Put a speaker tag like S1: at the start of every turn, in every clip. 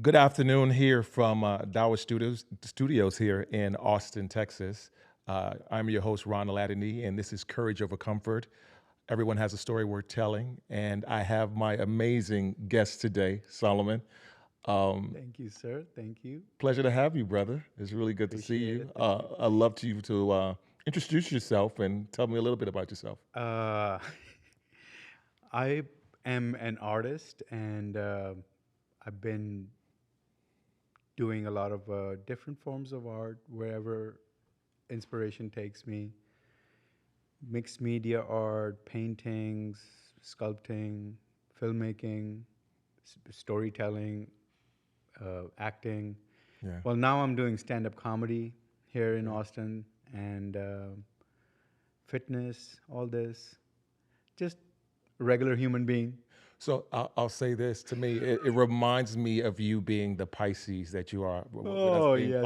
S1: Good afternoon here from Dawa Studios here in Austin, Texas. I'm your host, Ron Aladini, and this is Courage Over Comfort. Everyone has a story worth telling, and I have my amazing guest today, Solomon. Um,
S2: Thank you, sir. Thank you.
S1: Pleasure to have you, brother. It's really good to see
S2: Appreciate
S1: you.
S2: it. Thank you.
S1: I'd love to you to introduce yourself and tell me a little bit about yourself.
S2: Uh, I am an artist, and I've been doing a lot of different forms of art wherever inspiration takes me. Mixed media art, paintings, sculpting, filmmaking, storytelling, acting.
S1: Yeah.
S2: Well, now I'm doing stand-up comedy here in Austin, and fitness, all this. Just a regular human being.
S1: So I'll say this to me, it reminds me of you being the Pisces that you are, with us
S2: Oh,
S1: being
S2: yes.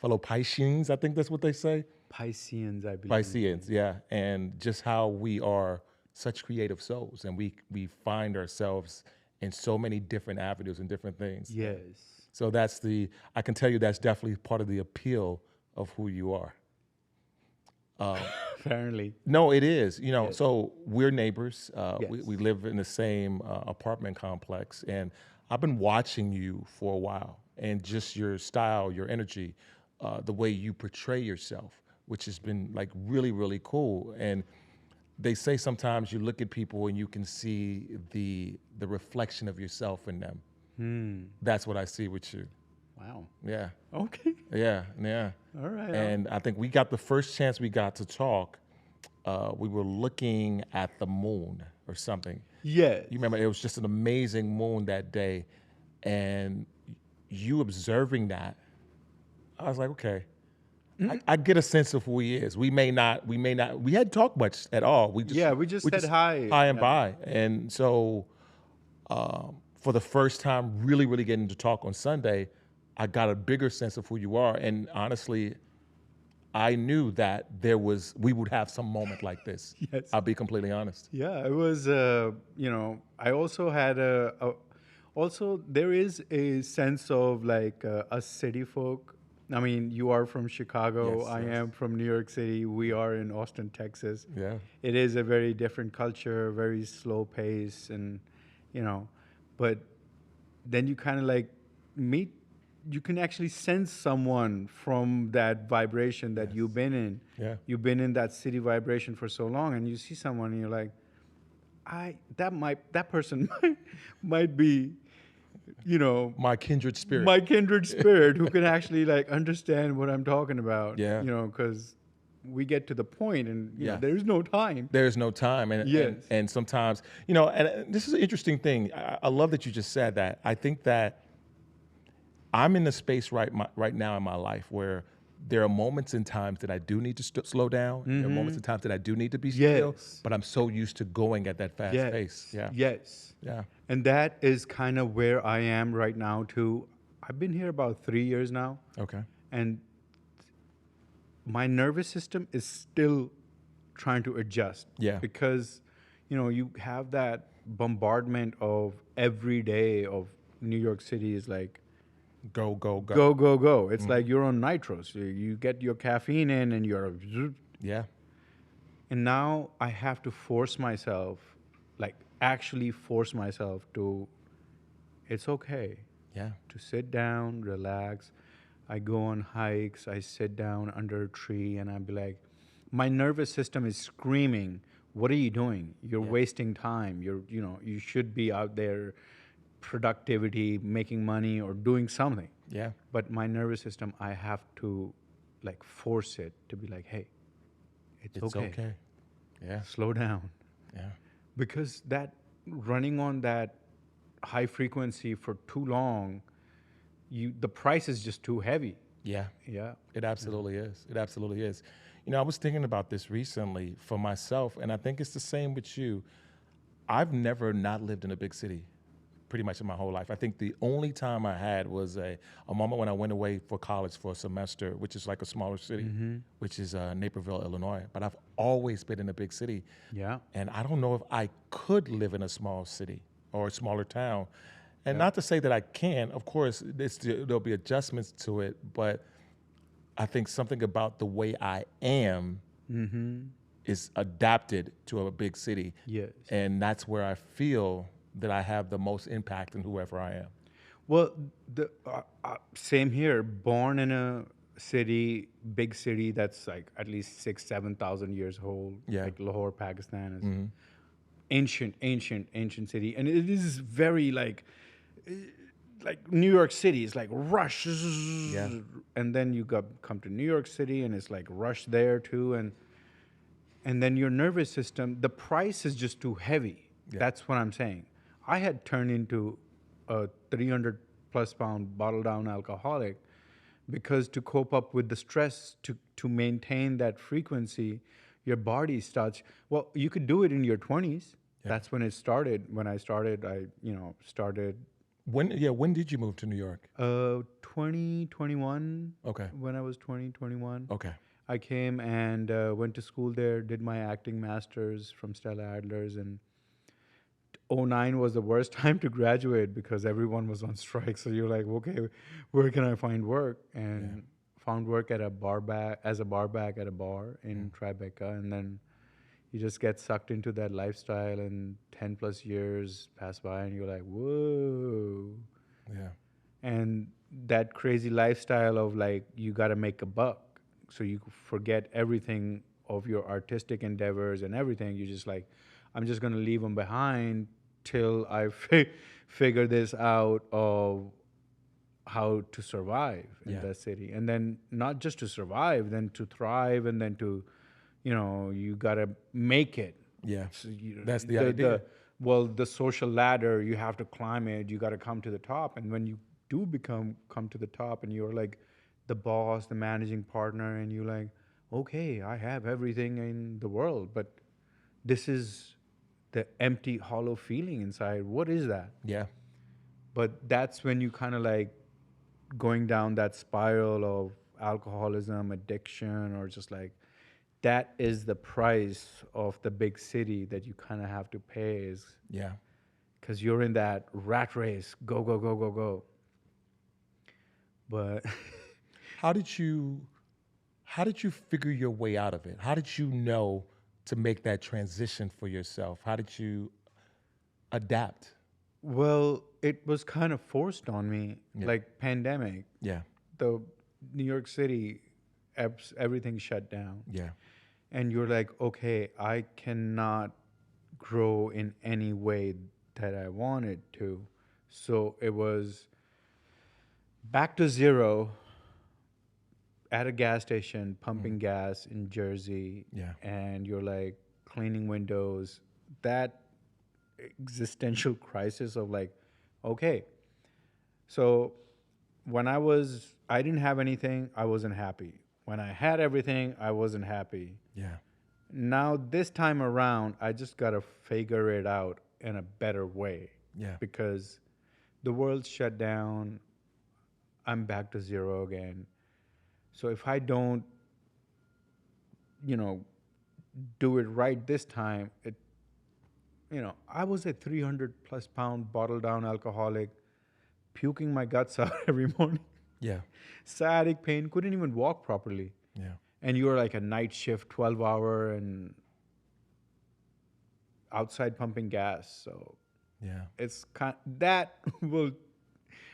S1: fellow Pisceans, I think that's what they say.
S2: Pisceans, I believe.
S1: Pisceans, yeah. And just how we are such creative souls and we find ourselves in so many different avenues and different things.
S2: Yes.
S1: So I can tell you that's definitely part of the appeal of who you are.
S2: Apparently.
S1: No, it is.
S2: Yes.
S1: So we're neighbors. We
S2: Yes.
S1: live in the same apartment complex, and I've been watching you for a while, and just your style, your energy, the way you portray yourself, which has been like really, really cool. And they say sometimes you look at people and you can see the reflection of yourself in them. That's what I see with you.
S2: Wow.
S1: Yeah.
S2: Okay.
S1: Yeah.
S2: All right.
S1: And I think we got the first chance we got to talk. We were looking at the moon or something.
S2: Yes.
S1: You remember it was just an amazing moon that day, and you observing that, I was like, okay, I get a sense of who he is. We hadn't talked much at all.
S2: Yeah, we just
S1: We
S2: said
S1: just
S2: hi.
S1: hi and bye, and so for the first time, really, really getting to talk on Sunday, I got a bigger sense of who you are, and honestly, I knew that we would have some moment like this.
S2: Yes.
S1: I'll be completely honest.
S2: Yeah, it was, I also had also there is a sense of like us city folk. I mean, you are from Chicago,
S1: Yes,
S2: I
S1: yes.
S2: am from New York City, we are in Austin, Texas.
S1: Yeah.
S2: It is a very different culture, very slow pace, and, you know, but then you kind of like meet, you can actually sense someone from that vibration that you've been in.
S1: Yeah.
S2: You've been in that city vibration for so long, and you see someone and you're like, that person might be,
S1: My kindred spirit.
S2: my kindred spirit who can actually like understand what I'm talking about.
S1: Yeah.
S2: Because we get to the point and
S1: Yeah.
S2: there is no time.
S1: There's no time,
S2: Yes.
S1: and sometimes, and this is an interesting thing. I love that you just said that. I think that I'm in the space right now in my life where there are moments and times that I do need to slow down. There are moments and times that I do need to be still,
S2: Yes.
S1: but I'm so used to going at that fast
S2: Yes.
S1: pace. Yeah.
S2: Yes.
S1: Yeah.
S2: And that is kind of where I am right now too. I've been here about 3 years now,
S1: Okay.
S2: and my nervous system is still trying to adjust.
S1: Yeah.
S2: Because, you have that bombardment of every day of New York City is like
S1: Go, go, go.
S2: go, go, go. It's like you're on nitros. You get your caffeine in and you're,
S1: Yeah.
S2: and now I have to force myself, like actually force myself to, it's okay
S1: Yeah.
S2: to sit down, relax. I go on hikes, I sit down under a tree, and I'd be like, my nervous system is screaming, what are you doing? You're wasting time. You should be out there, productivity, making money, or doing something.
S1: Yeah.
S2: But my nervous system, I have to like force it to be like, hey, it's
S1: It's
S2: okay.
S1: okay. Yeah.
S2: Slow down.
S1: Yeah.
S2: Because that running on that high frequency for too long, the price is just too heavy.
S1: Yeah.
S2: Yeah.
S1: It absolutely is. It absolutely is. I was thinking about this recently for myself, and I think it's the same with you. I've never not lived in a big city pretty much in my whole life. I think the only time I had was a moment when I went away for college for a semester, which is like a smaller city, which is Naperville, Illinois. But I've always been in a big city.
S2: Yeah.
S1: And I don't know if I could live in a small city or a smaller town. And not to say that I can, of course, there'll be adjustments to it, but I think something about the way I am is adapted to a big city.
S2: Yes.
S1: And that's where I feel that I have the most impact in whoever I am.
S2: Well, the same here. Born in a city, big city that's like at least 7,000 years old.
S1: Yeah.
S2: Like Lahore, Pakistan is ancient city, and it is very like New York City. It's like rush, and then you come to New York City, and it's like rush there too, and then your nervous system, the price is just too heavy.
S1: Yeah.
S2: That's what I'm saying. I had turned into a 300 plus pound bottle down alcoholic because to cope up with the stress, to maintain that frequency, your body starts, well, you could do it in your 20s.
S1: Yeah.
S2: That's when it started. When I started, I started
S1: When did you move to New York?
S2: 2021.
S1: Okay.
S2: When I was 2021.
S1: Okay.
S2: I came and went to school there, did my acting masters from Stella Adler's, and '09 was the worst time to graduate because everyone was on strike. So you're like, okay, where can I find work? And found work at a bar back as a bar back at a bar in Tribeca, and then you just get sucked into that lifestyle, and 10 plus years pass by, and you're like, whoa.
S1: Yeah.
S2: And that crazy lifestyle of like you got to make a buck, so you forget everything of your artistic endeavors and everything. You just like, I'm just gonna leave them behind till I figure this out of how to survive in that city, and then not just to survive, then to thrive, and then to, you gotta make it.
S1: Yeah.
S2: So
S1: That's the idea.
S2: The social ladder, you have to climb it. You got to come to the top, and when you do come to the top, and you're like the boss, the managing partner, and you're like, okay, I have everything in the world, but this is the empty, hollow feeling inside. What is that?
S1: Yeah.
S2: But that's when you kind of like going down that spiral of alcoholism, addiction, or just like that is the price of the big city that you kind of have to pay, is
S1: Yeah.
S2: because you're in that rat race, go, go, go, go, go. But
S1: How did you figure your way out of it? How did you know to make that transition for yourself? How did you adapt?
S2: well, it was kind of forced on me, like pandemic.
S1: Yeah.
S2: The New York City, everything shut down.
S1: Yeah.
S2: And you're like, okay, I cannot grow in any way that I wanted to. So it was back to zero at a gas station, pumping gas in Jersey.
S1: Yeah.
S2: And you're like cleaning windows. That existential crisis of like, okay, so when I didn't have anything, I wasn't happy. When I had everything, I wasn't happy.
S1: Yeah.
S2: Now, this time around, I just got to figure it out in a better way.
S1: Yeah.
S2: Because the world's shut down. I'm back to zero again. So if I don't, do it right this time, I was a 300 plus pound bottle down alcoholic, puking my guts out every morning.
S1: Yeah.
S2: Sciatic pain, couldn't even walk properly.
S1: Yeah.
S2: And you were like a night shift, 12-hour, and outside pumping gas. So
S1: Yeah.
S2: it's that will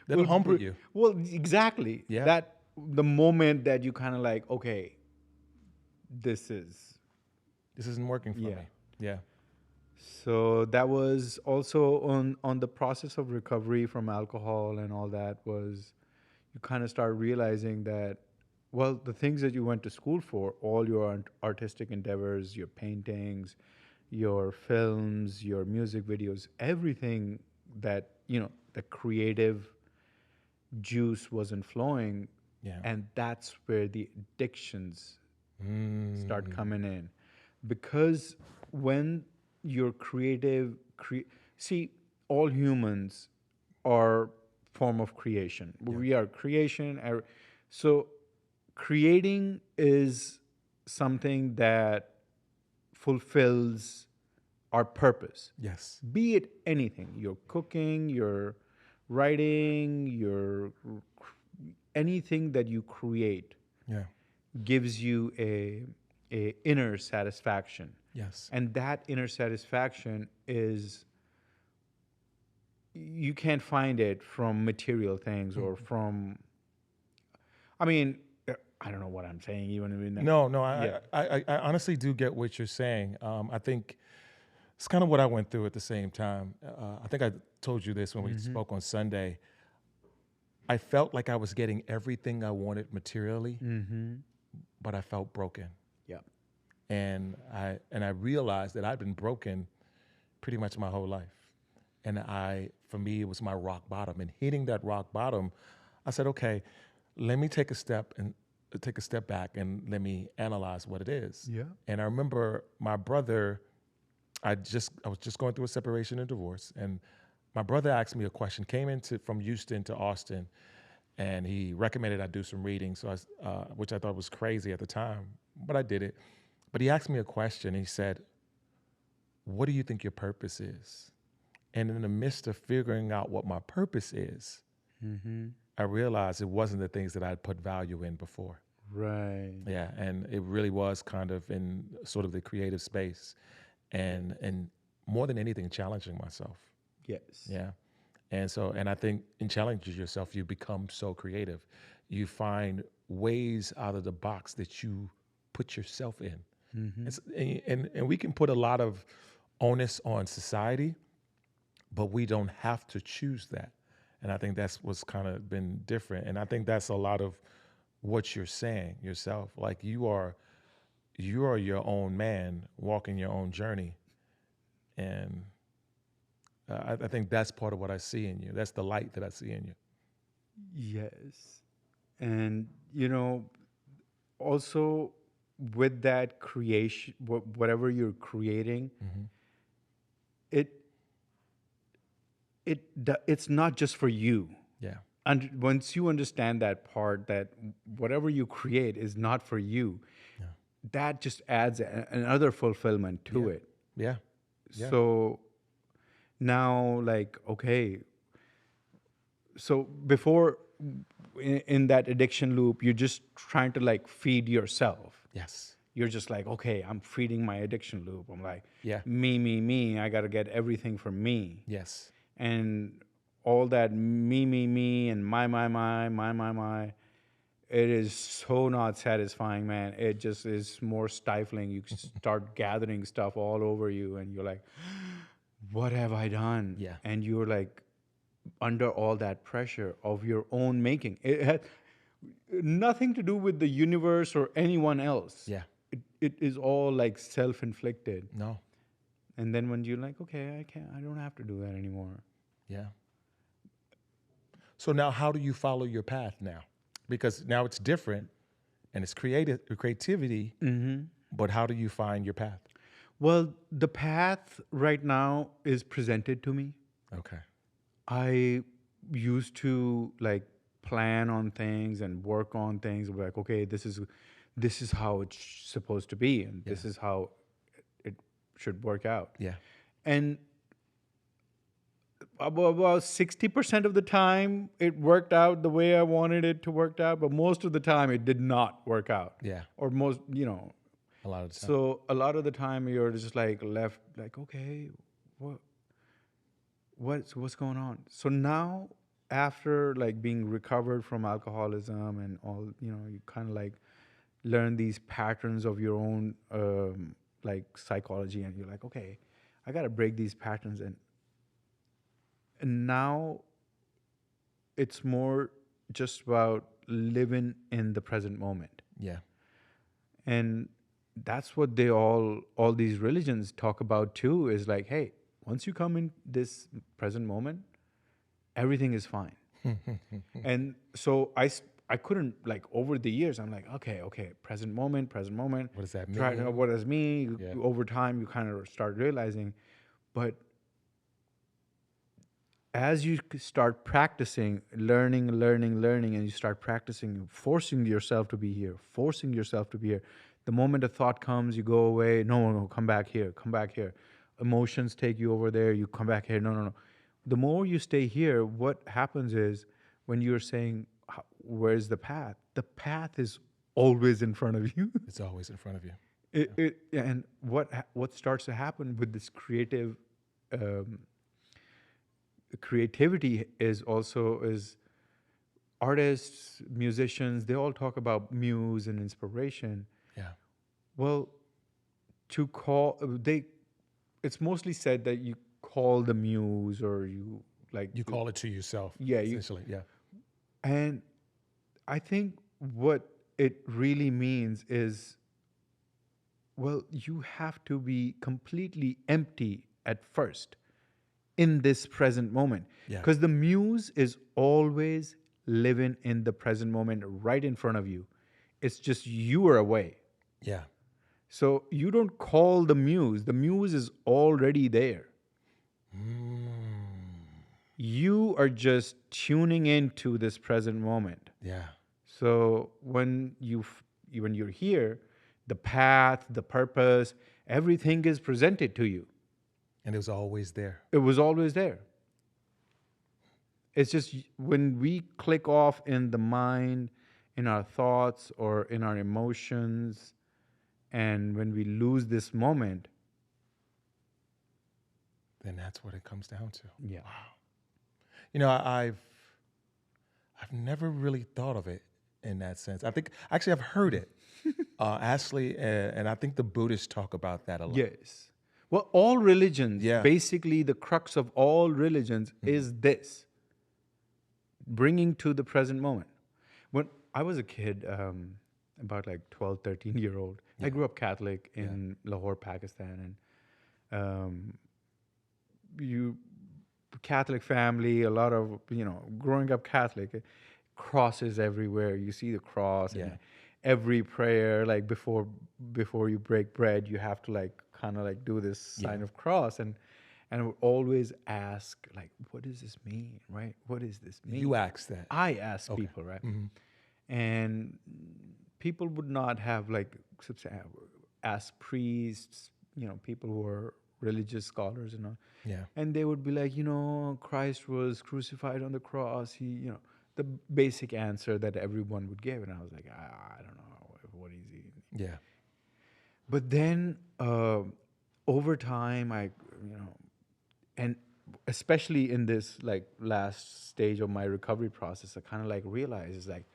S1: That'll humble you.
S2: Well, exactly.
S1: Yeah.
S2: That the moment that you kind of like, okay, this
S1: isn't working for me. Yeah.
S2: So that was also on the process of recovery from alcohol and all that, was you kind of start realizing that, well, the things that you went to school for, all your artistic endeavors, your paintings, your films, your music videos, everything that, the creative juice wasn't flowing.
S1: Yeah.
S2: And that's where the addictions start coming in. Because when you're creative, see, all humans are form of creation. Yeah. We are creation. So creating is something that fulfills our purpose.
S1: Yes.
S2: Be it anything. You're cooking, you're writing, your anything that you create
S1: Yeah.
S2: gives you a inner satisfaction,
S1: Yes.
S2: and that inner satisfaction is, you can't find it from material things or from, I mean, I don't know what I'm saying even in that.
S1: No, no,
S2: Yeah.
S1: I honestly do get what you're saying. I think it's kind of what I went through at the same time. I think I told you this when we spoke on Sunday. I felt like I was getting everything I wanted materially, but I felt broken.
S2: Yeah.
S1: And I realized that I'd been broken pretty much my whole life. And for me, it was my rock bottom. And hitting that rock bottom, I said, okay, let me take a step back and let me analyze what it is.
S2: Yeah.
S1: And I remember my brother, I was just going through a separation and divorce, and my brother asked me a question. Came from Houston to Austin, and he recommended I do some reading. So which I thought was crazy at the time, but I did it. But he asked me a question. He said, "What do you think your purpose is?" And in the midst of figuring out what my purpose is, I realized it wasn't the things that I'd put value in before.
S2: Right.
S1: Yeah, and it really was kind of in sort of the creative space, and more than anything, challenging myself.
S2: Yes.
S1: Yeah, and I think in challenging yourself, you become so creative. You find ways out of the box that you put yourself in. And we can put a lot of onus on society, but we don't have to choose that. And I think that's what's kind of been different. And I think that's a lot of what you're saying yourself. Like you are your own man walking your own journey. And I think that's part of what I see in you. That's the light that I see in you.
S2: Yes. And, also with that creation, whatever you're creating, it it's not just for you.
S1: Yeah.
S2: And once you understand that part, that whatever you create is not for you, that just adds another fulfillment to it.
S1: Yeah. Yeah.
S2: So now, like, okay, so before, in that addiction loop, you're just trying to like feed yourself.
S1: Yes.
S2: You're just like, okay, I'm feeding my addiction loop. I'm like,
S1: Yeah.
S2: me. I got to get everything from me.
S1: Yes.
S2: And all that me, and my. It is so not satisfying, man. It just is more stifling. You start gathering stuff all over you, and you're like, what have I done?
S1: Yeah.
S2: And you're like under all that pressure of your own making. It had nothing to do with the universe or anyone else.
S1: Yeah.
S2: It is all like self-inflicted.
S1: No.
S2: And then when you're like, okay, I don't have to do that anymore.
S1: Yeah. So now how do you follow your path now? Because now it's different and it's creativity, but how do you find your path?
S2: Well, the path right now is presented to me.
S1: Okay.
S2: I used to like plan on things and work on things. Like, okay, this is how it's supposed to be, and this is how it should work out.
S1: Yeah.
S2: And about 60% of the time, it worked out the way I wanted it to work out, but most of the time, it did not work out.
S1: Yeah.
S2: Or most,
S1: A lot of the time.
S2: So a lot of the time, you're just like left, like, okay, what's going on? So now, after like being recovered from alcoholism and all, you kind of like learn these patterns of your own like psychology, and you're like, okay, I got to break these patterns, and now it's more just about living in the present moment.
S1: Yeah.
S2: And that's what all these religions talk about too, is like, hey, once you come in this present moment, everything is fine. And so I couldn't, like, over the years, I'm like, okay, present moment.
S1: What does that
S2: Try to know
S1: mean?
S2: what does mean.
S1: Yeah.
S2: Over time, you kind of start realizing. But as you start practicing, learning, and you start practicing, forcing yourself to be here, the moment a thought comes, you go away. No, come back here. Emotions take you over there. You come back here. No. the more you stay here, what happens is when you're saying, where's the path is always in front of you.
S1: It's always in front of you.
S2: And what starts to happen with this um, creativity is also is artists, musicians, they all talk about muse and inspiration.
S1: Yeah.
S2: Well, to call they it's mostly said that you call the muse or you like
S1: You call it to yourself,
S2: yeah you
S1: essentially. Yeah.
S2: and I think what it really means is, well, you have to be completely empty at first in this present moment,
S1: Yeah.
S2: because the muse is always living in the present moment right in front of you. It's just you are away.
S1: Yeah.
S2: So you don't call the muse is already there. You are just tuning into this present moment.
S1: Yeah.
S2: So when you're here, the path, the purpose, everything is presented to you.
S1: And it was always there.
S2: It was always there. It's just when we click off in the mind, in our thoughts or in our emotions, and when we lose this moment,
S1: Then that's what it comes down to.
S2: yeah.
S1: You know, I've never really thought of it in that sense. I think actually I've heard it, Ashley, and I think the Buddhists talk about that a lot.
S2: Yes. Well, all religions,
S1: Yeah.
S2: basically the crux of all religions is this, bringing to the present moment. When I was a kid, about like 12, 13-year-old, I grew up Catholic in Lahore, Pakistan. And you Catholic family, a lot of, growing up Catholic, crosses everywhere. You see the cross,
S1: Yeah.
S2: and every prayer, like before you break bread, you have to like kind of like do this sign of cross, and I would always ask, like, what does this mean, right? What does this mean?
S1: You asked that.
S2: I ask people, right? And people would not have like ask priests, people who are religious scholars and all.
S1: Yeah.
S2: And they would be like, Christ was crucified on the cross. The basic answer that everyone would give. And I was like, I don't know, what is he?
S1: Yeah.
S2: But then over time, and especially in this like last stage of my recovery process, I kind of like realized is like,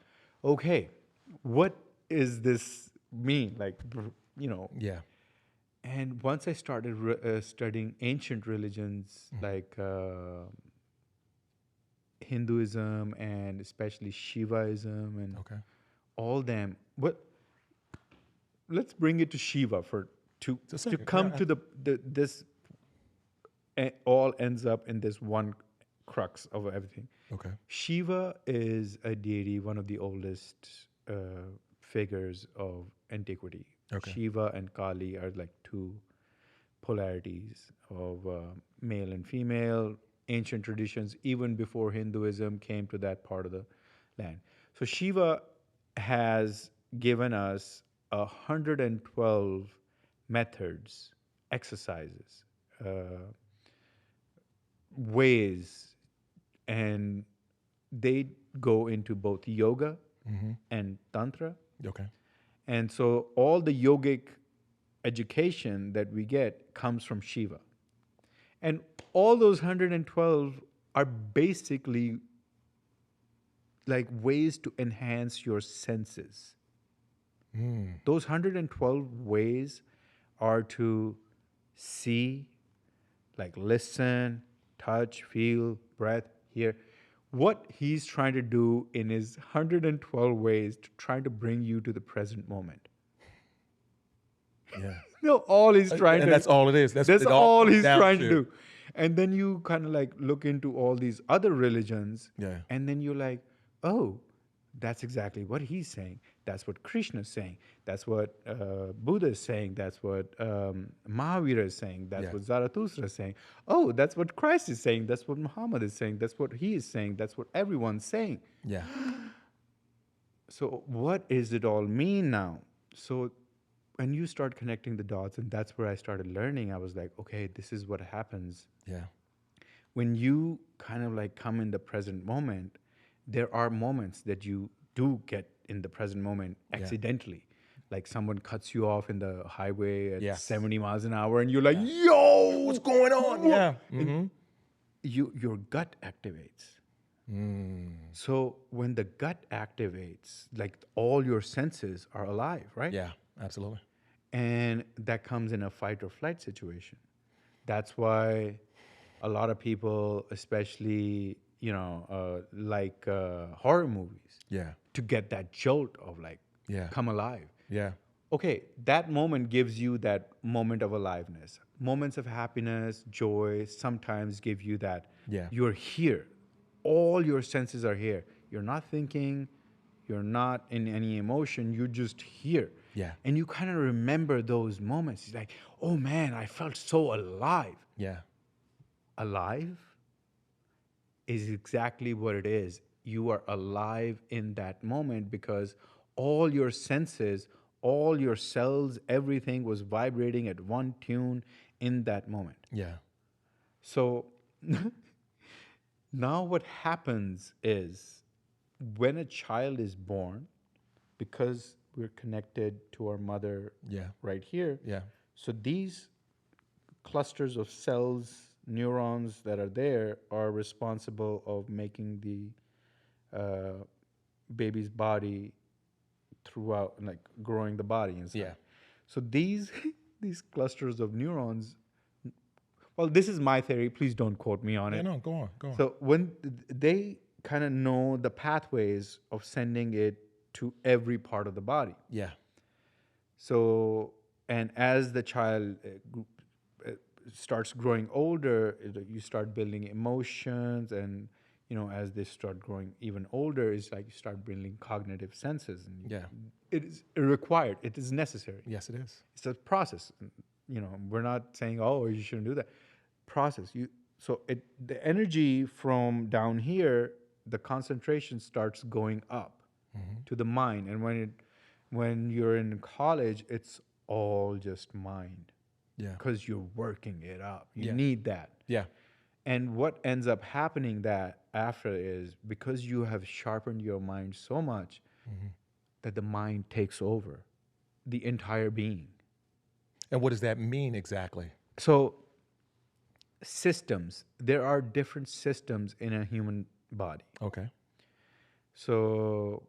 S2: okay, what is this mean? Like,
S1: Yeah.
S2: and once I started studying ancient religions like Hinduism and especially Shivaism and
S1: Okay.
S2: all them, but let's bring it to Shiva to
S1: Just a second.
S2: come
S1: Yeah.
S2: to this all ends up in this one crux of everything.
S1: Okay.
S2: Shiva is a deity, one of the oldest figures of antiquity.
S1: Okay.
S2: Shiva and Kali are like two polarities of male and female. Ancient traditions, even before Hinduism came to that part of the land. So Shiva has given us 112 methods, exercises, ways, and they go into both yoga and tantra.
S1: Okay.
S2: And so all the yogic education that we get comes from Shiva. And all those 112 are basically like ways to enhance your senses. Those 112 ways are to see, like listen, touch, feel, breath, hear. What he's trying to do in his 112 ways to try to bring you to the present moment.
S1: Yeah.
S2: No, all he's trying
S1: And
S2: to
S1: that's all it is. That's
S2: That's
S1: it all
S2: all
S1: comes
S2: he's
S1: down
S2: trying to do. And then you kind of like look into all these other religions,
S1: Yeah.
S2: and then you're like, oh, that's exactly what he's saying. That's what Krishna's saying. That's what Buddha is saying. That's what Mahavira is saying. That's
S1: Yeah.
S2: what Zarathustra is saying. Oh, that's what Christ is saying. That's what Muhammad is saying. That's what he is saying. That's what everyone's saying.
S1: Yeah.
S2: So what does it all mean now? So when you start connecting the dots, and that's where I started learning, I was like, okay, this is what happens
S1: Yeah.
S2: when you kind of like come in the present moment, there are moments that you do get in the present moment accidentally. Like someone cuts you off in the highway at
S1: Yes.
S2: 70 miles an hour and you're like, yo,
S1: What's going on?
S2: what?
S1: Yeah.
S2: And your gut activates. So when the gut activates, like all your senses are alive, right?
S1: Yeah, absolutely.
S2: And that comes in a fight or flight situation. That's why a lot of people, especially, like horror movies,
S1: Yeah.
S2: to get that jolt of like,
S1: Yeah.
S2: come alive.
S1: Yeah.
S2: Okay, that moment gives you that moment of aliveness. Moments of happiness, joy sometimes give you that
S1: Yeah.
S2: you're here. All your senses are here. You're not thinking, you're not in any emotion, you're just here.
S1: Yeah.
S2: And you kind of remember those moments. It's like, oh man, I felt so alive.
S1: Yeah.
S2: Alive is exactly what it is. You are alive in that moment because all your senses, all your cells, everything was vibrating at one tune in that moment.
S1: Yeah.
S2: So now what happens is when a child is born, because we're connected to our mother
S1: Yeah.
S2: right here,
S1: Yeah.
S2: so these clusters of cells, neurons that are there are responsible of making the baby's body throughout, like growing the body inside.
S1: Yeah.
S2: So these these clusters of neurons. Well, this is my theory. Please don't quote me on
S1: Yeah.
S2: it.
S1: No, go on. Go on.
S2: So when they kind of know the pathways of sending it to every part of the body.
S1: Yeah.
S2: So, and as the child uh, starts growing older, you start building emotions, and as they start growing even older, it's like you start building cognitive senses, and
S1: Yeah.
S2: it is required. It is necessary.
S1: Yes, it is.
S2: It's a process. We're not saying, oh, you shouldn't do that. Process. The energy from down here, the concentration starts going up to the mind, and when you're in college, it's all just mind
S1: Yeah.
S2: because you're working it up. You
S1: Yeah.
S2: need that.
S1: Yeah.
S2: And what ends up happening that after is because you have sharpened your mind so much that the mind takes over the entire being.
S1: And what does that mean exactly?
S2: So, systems, there are different systems in a human body.
S1: Okay.
S2: So,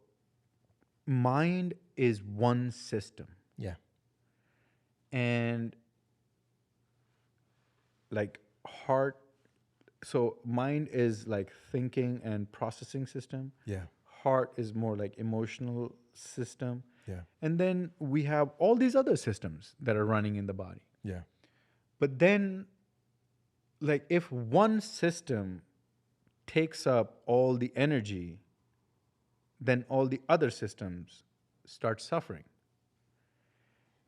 S2: mind is one system.
S1: Yeah.
S2: And like heart, so mind is like thinking and processing system.
S1: Yeah.
S2: Heart is more like emotional system.
S1: Yeah.
S2: And then we have all these other systems that are running in the body.
S1: Yeah.
S2: But then, like, if one system takes up all the energy, then all the other systems start suffering.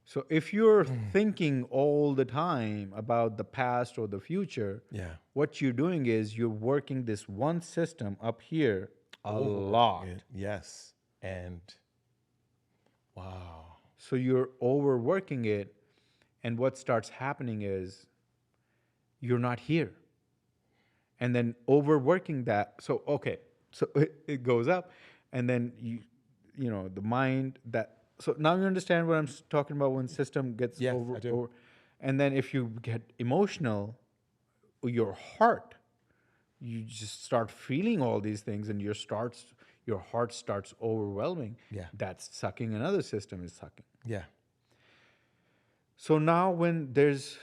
S2: So if you're thinking all the time about the past or the future,
S1: Yeah.
S2: what you're doing is you're working this one system up here a lot.
S1: Yes. And wow.
S2: So you're overworking it, and what starts happening is you're not here. And then overworking that, so okay, so it goes up, and then the mind that. So now you understand what I'm talking about when system gets
S1: Yes, I do.
S2: over, and then if you get emotional, your heart, you just start feeling all these things, and your heart starts overwhelming.
S1: Yeah.
S2: That's sucking. Another system is sucking.
S1: Yeah.
S2: So now when there's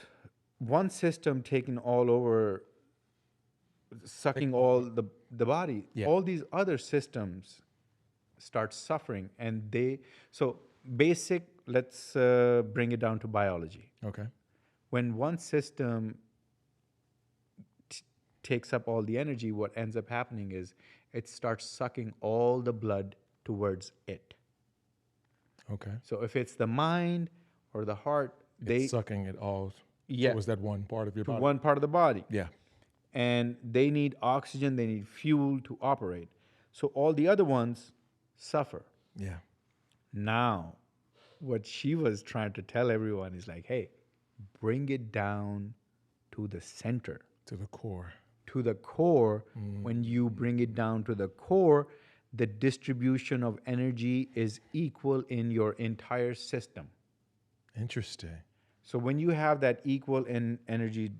S2: one system taking all over, sucking all the body,
S1: Yeah.
S2: all these other systems start suffering, and let's bring it down to biology.
S1: Okay.
S2: When one system takes up all the energy, what ends up happening is it starts sucking all the blood towards it.
S1: Okay.
S2: So if it's the mind or the heart,
S1: It's sucking it all.
S2: Yeah.
S1: Was that one part of your
S2: to
S1: body?
S2: one part of the body.
S1: Yeah.
S2: And they need oxygen, they need fuel to operate. So all the other ones suffer.
S1: Yeah.
S2: Now, what she was trying to tell everyone is like, hey, bring it down to the center,
S1: To the core.
S2: to the core, when you bring it down to the core, the distribution of energy is equal in your entire system.
S1: Interesting.
S2: So when you have that equal in energy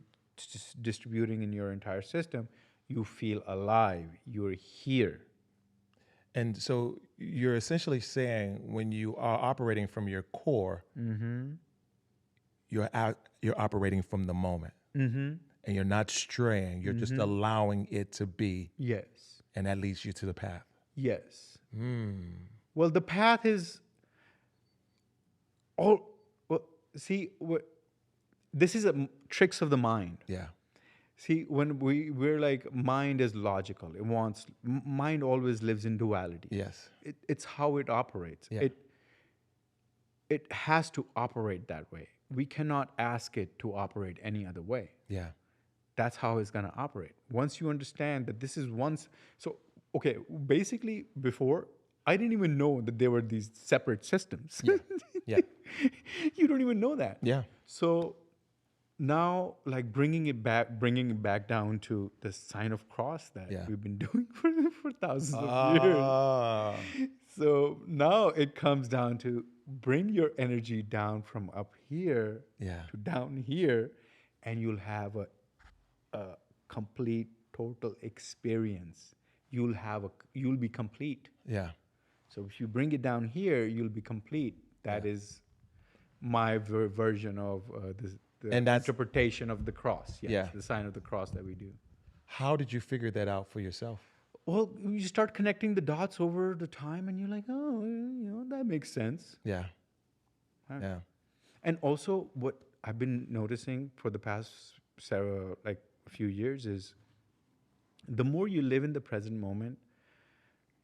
S2: distributing in your entire system, you feel alive. You're here.
S1: And so you're essentially saying when you are operating from your core, you're operating from the moment. And you're not straying. You're just allowing it to be.
S2: Yes.
S1: And that leads you to the path.
S2: Yes. Well, the path is all. Well, see, this is tricks of the mind.
S1: Yeah.
S2: See, when we're like, mind is logical. It wants, mind always lives in duality.
S1: Yes.
S2: It's how it operates.
S1: Yeah.
S2: It has to operate that way. We cannot ask it to operate any other way.
S1: Yeah.
S2: That's how it's going to operate. Once you understand that this is so, okay, basically before, I didn't even know that there were these separate systems.
S1: Yeah. Yeah.
S2: You don't even know that.
S1: Yeah.
S2: So now, like bringing it back down to the sign of cross that we've been doing for thousands of years. So now it comes down to bring your energy down from up here to down here, and you'll have a complete, total experience. You'll be complete.
S1: Yeah.
S2: So if you bring it down here, you'll be complete. That is my version of the
S1: And that's
S2: interpretation of the cross. Yes,
S1: Yeah.
S2: the sign of the cross that we do.
S1: How did you figure that out for yourself?
S2: Well, you start connecting the dots over the time, and you're like, oh, that makes sense.
S1: Yeah.
S2: Huh.
S1: Yeah.
S2: And also, what I've been noticing for the past a few years is, the more you live in the present moment,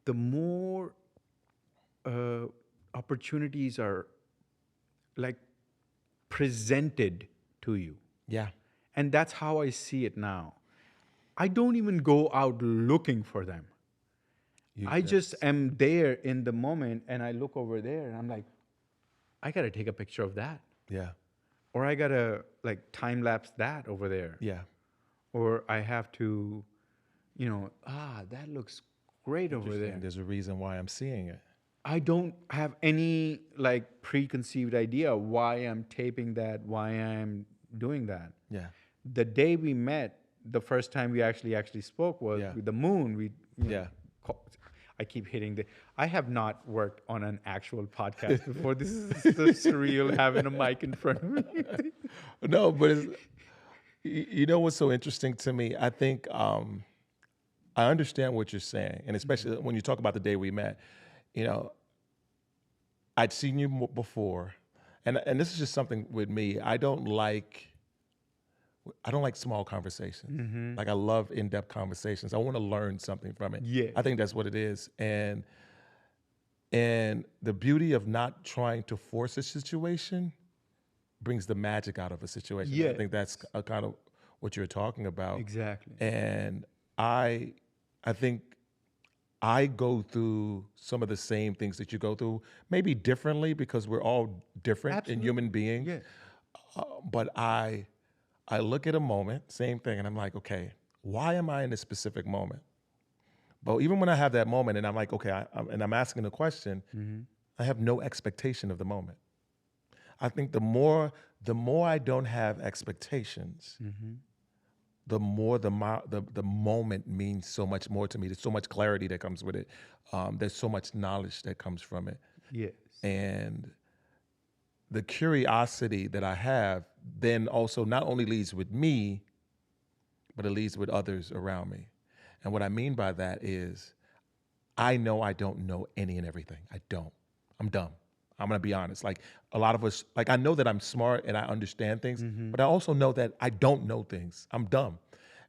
S2: the more opportunities are like presented to you.
S1: Yeah.
S2: And that's how I see it now. I don't even go out looking for them. I just am there in the moment, and I look over there and I'm like, I got to take a picture of that.
S1: Yeah.
S2: Or I got to like time lapse that over there.
S1: Yeah.
S2: Or I have to, that looks great over there.
S1: There's a reason why I'm seeing it.
S2: I don't have any like preconceived idea why I'm taping that, why I'm doing that.
S1: Yeah.
S2: The day we met, the first time we actually spoke was with the moon. I keep hitting I have not worked on an actual podcast before. This is so surreal having a mic in front of me.
S1: No, but you know what's so interesting to me? I think I understand what you're saying, and especially when you talk about the day we met. I'd seen you before, and this is just something with me. I don't like small conversations. Like I love in-depth conversations. I want to learn something from it.
S2: Yeah.
S1: I think that's what it is. And the beauty of not trying to force a situation brings the magic out of a situation.
S2: Yeah.
S1: I think that's kind of what you're talking about.
S2: Exactly.
S1: And I think I go through some of the same things that you go through, maybe differently because we're all different in human beings.
S2: Yeah.
S1: But I look at a moment, same thing, and I'm like, okay, why am I in this specific moment? But even when I have that moment and I'm like, okay, I'm asking a question, I have no expectation of the moment. I think the more I don't have expectations, the more the moment means so much more to me. There's so much clarity that comes with it. There's so much knowledge that comes from it.
S2: Yes.
S1: And the curiosity that I have then also not only leads with me, but it leads with others around me. And what I mean by that is I know I don't know any and everything. I don't. I'm dumb. I'm going to be honest. Like a lot of us, like I know that I'm smart and I understand things, but I also know that I don't know things. I'm dumb.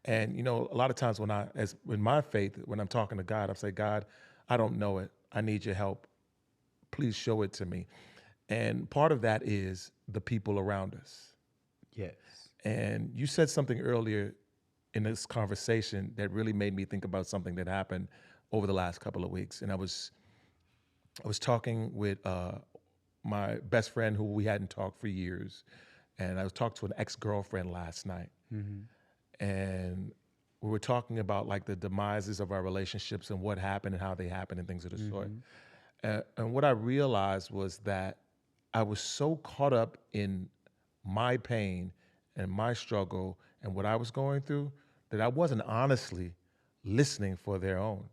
S1: And, a lot of times in my faith, when I'm talking to God, I say, God, I don't know it. I need your help. Please show it to me. And part of that is the people around us.
S2: Yes.
S1: And you said something earlier in this conversation that really made me think about something that happened over the last couple of weeks. And I was talking with my best friend who we hadn't talked for years. And I was talking to an ex-girlfriend last night. And we were talking about like the demises of our relationships and what happened and how they happened and things of the sort. And what I realized was that I was so caught up in my pain and my struggle and what I was going through that I wasn't honestly listening for their own.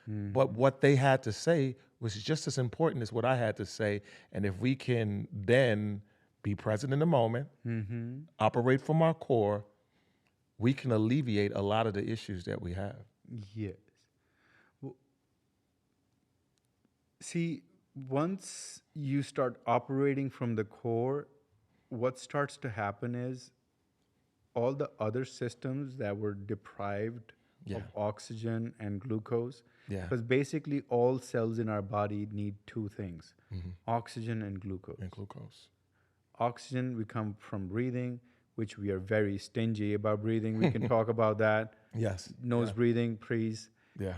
S1: But what they had to say was just as important as what I had to say. And if we can then be present in the moment, operate from our core, we can alleviate a lot of the issues that we have.
S2: Yes. Well, see, once you start operating from the core, what starts to happen is all the other systems that were deprived
S1: Yeah.
S2: of oxygen and glucose,
S1: Yeah.
S2: because basically all cells in our body need two things, oxygen and glucose.
S1: And glucose.
S2: Oxygen we come from breathing, which we are very stingy about breathing. We can talk about that.
S1: Yes.
S2: Nose breathing, please.
S1: Yeah.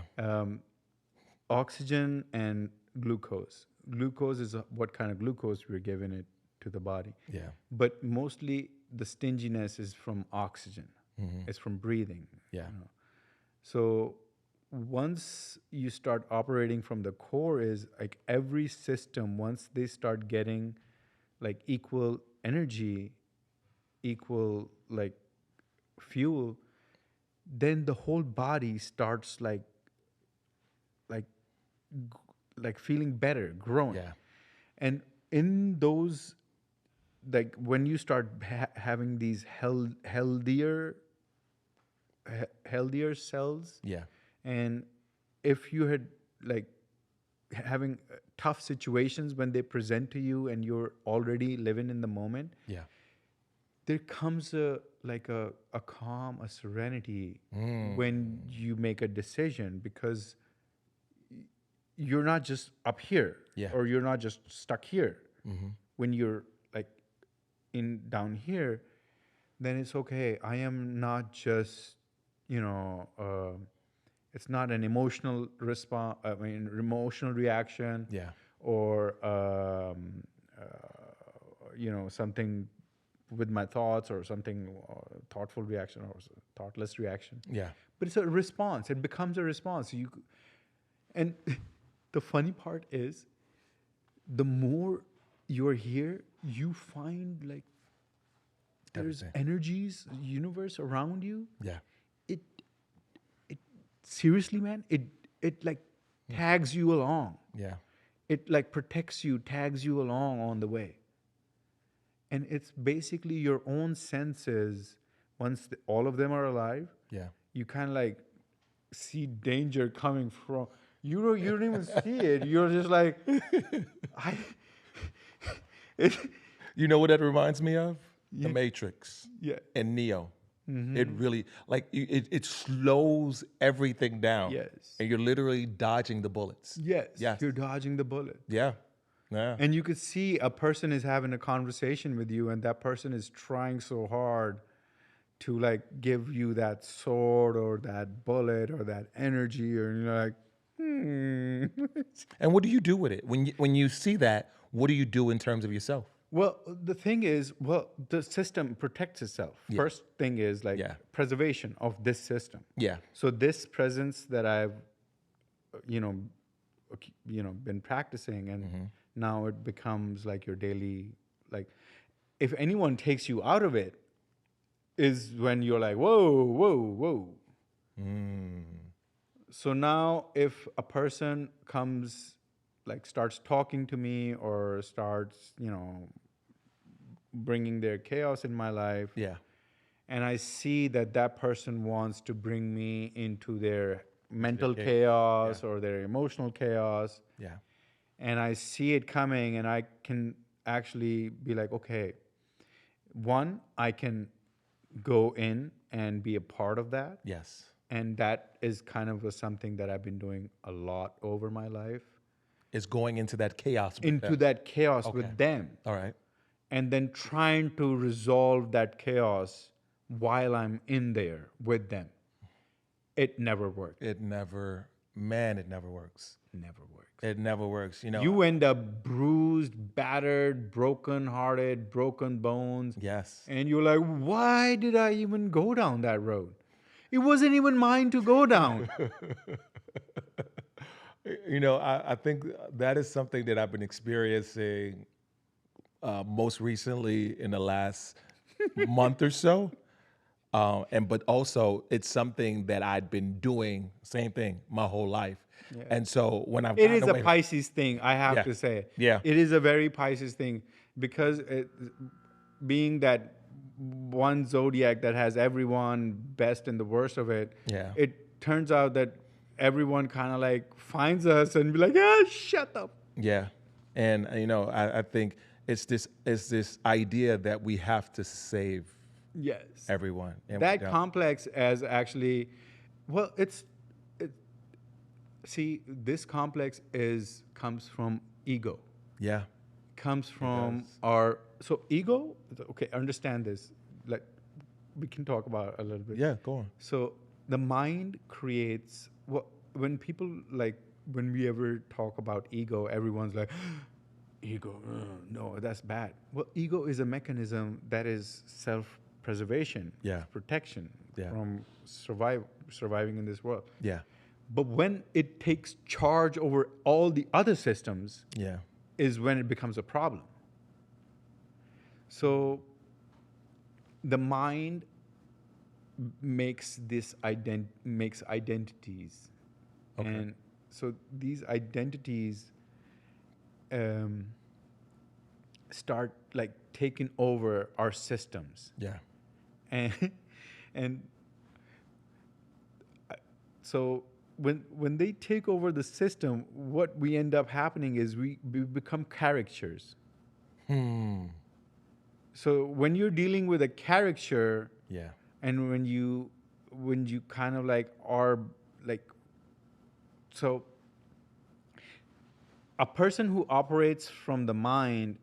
S2: Oxygen and glucose. Glucose is what kind of glucose we're giving it to the body.
S1: Yeah.
S2: But mostly the stinginess is from oxygen. It's from breathing.
S1: Yeah.
S2: You know. So once you start operating from the core, is like every system, once they start getting like equal energy, equal like fuel, then the whole body starts like feeling better, growing.
S1: Yeah.
S2: And in those, like when you start having these healthier cells,
S1: Yeah.
S2: and if you had like having tough situations when they present to you and you're already living in the moment,
S1: Yeah.
S2: there comes a calm, a serenity when you make a decision, because you're not just up here,
S1: Yeah.
S2: or you're not just stuck here. When you're like in down here, then it's okay. I am not just, it's not an emotional response. I mean, emotional reaction.
S1: Yeah.
S2: Or something with my thoughts, or something thoughtful reaction, or thoughtless reaction.
S1: Yeah.
S2: But it's a response. It becomes a response. And the funny part is, the more you're here, you find like there's
S1: Everything.
S2: energies, universe around you.
S1: Yeah.
S2: It seriously, man. It like tags you along.
S1: Yeah.
S2: It like protects you, tags you along on the way. And it's basically your own senses. Once all of them are alive,
S1: Yeah.
S2: you kind of like see danger coming from you. You don't even see it. You're just like,
S1: You know what that reminds me of? The Matrix.
S2: Yeah.
S1: And Neo. It really it slows everything down.
S2: Yes.
S1: And you're literally dodging the bullets.
S2: Yes.
S1: Yes.
S2: You're dodging the bullet.
S1: Yeah. Yeah.
S2: And you could see a person is having a conversation with you, and that person is trying so hard to like give you that sword or that bullet or that energy, or you're like,
S1: And what do you do with it? When you see that, what do you do in terms of yourself?
S2: Well, the thing is, the system protects itself. First thing is like preservation of this system.
S1: Yeah.
S2: So this presence that I've, been practicing, and now it becomes like your daily, like, if anyone takes you out of it, is when you're like, whoa, whoa, whoa. So now if a person comes, like starts talking to me, or starts, bringing their chaos in my life,
S1: Yeah.
S2: and I see that that person wants to bring me into their mental chaos or their emotional chaos,
S1: Yeah.
S2: and I see it coming, and I can actually be like, okay, one, I can go in and be a part of that.
S1: Yes.
S2: And that is kind of something that I've been doing a lot over my life.
S1: It's going into that chaos. With
S2: Into
S1: them.
S2: that chaos with them.
S1: All right.
S2: And then trying to resolve that chaos while I'm in there with them. It never worked.
S1: It never works.
S2: Never works.
S1: It never works.
S2: You end up bruised, battered, broken hearted, broken bones.
S1: Yes.
S2: And you're like, why did I even go down that road? It wasn't even mine to go down.
S1: I think that is something that I've been experiencing most recently in the last month or so. But also it's something that I'd been doing, same thing, my whole life.
S2: Yeah.
S1: And so when I've
S2: It
S1: gotten
S2: is a
S1: away,
S2: Pisces thing, I have
S1: yeah,
S2: to say.
S1: yeah,
S2: It is a very Pisces thing because being that one zodiac that has everyone best and the worst of it,
S1: yeah,
S2: it turns out that everyone kind of like finds us and be like, yeah, shut up.
S1: yeah. And I think it's this idea that we have to save
S2: Yes.
S1: everyone, and we
S2: That
S1: don't.
S2: complex as actually, well, it, see, this complex comes from ego.
S1: Yeah,
S2: Comes
S1: it
S2: from
S1: does.
S2: our so ego. Okay, understand this. Like we can talk about it a little bit.
S1: Yeah, go on.
S2: So the mind creates what when people like when we ever talk about ego, everyone's like, ego. No, that's bad. Well, ego is a mechanism that is self-preservation,
S1: Yeah,
S2: protection
S1: yeah,
S2: from surviving in this world.
S1: yeah,
S2: But when it takes charge over all the other systems,
S1: yeah,
S2: is when it becomes a problem. So the mind makes identities,
S1: okay,
S2: and so these identities um, start like taking over our systems,
S1: yeah,
S2: and and so when they take over the system, what we end up happening is we become caricatures.
S1: hmm,
S2: So when you're dealing with a caricature,
S1: yeah,
S2: and when you kind of like are like, so a person who operates from the mind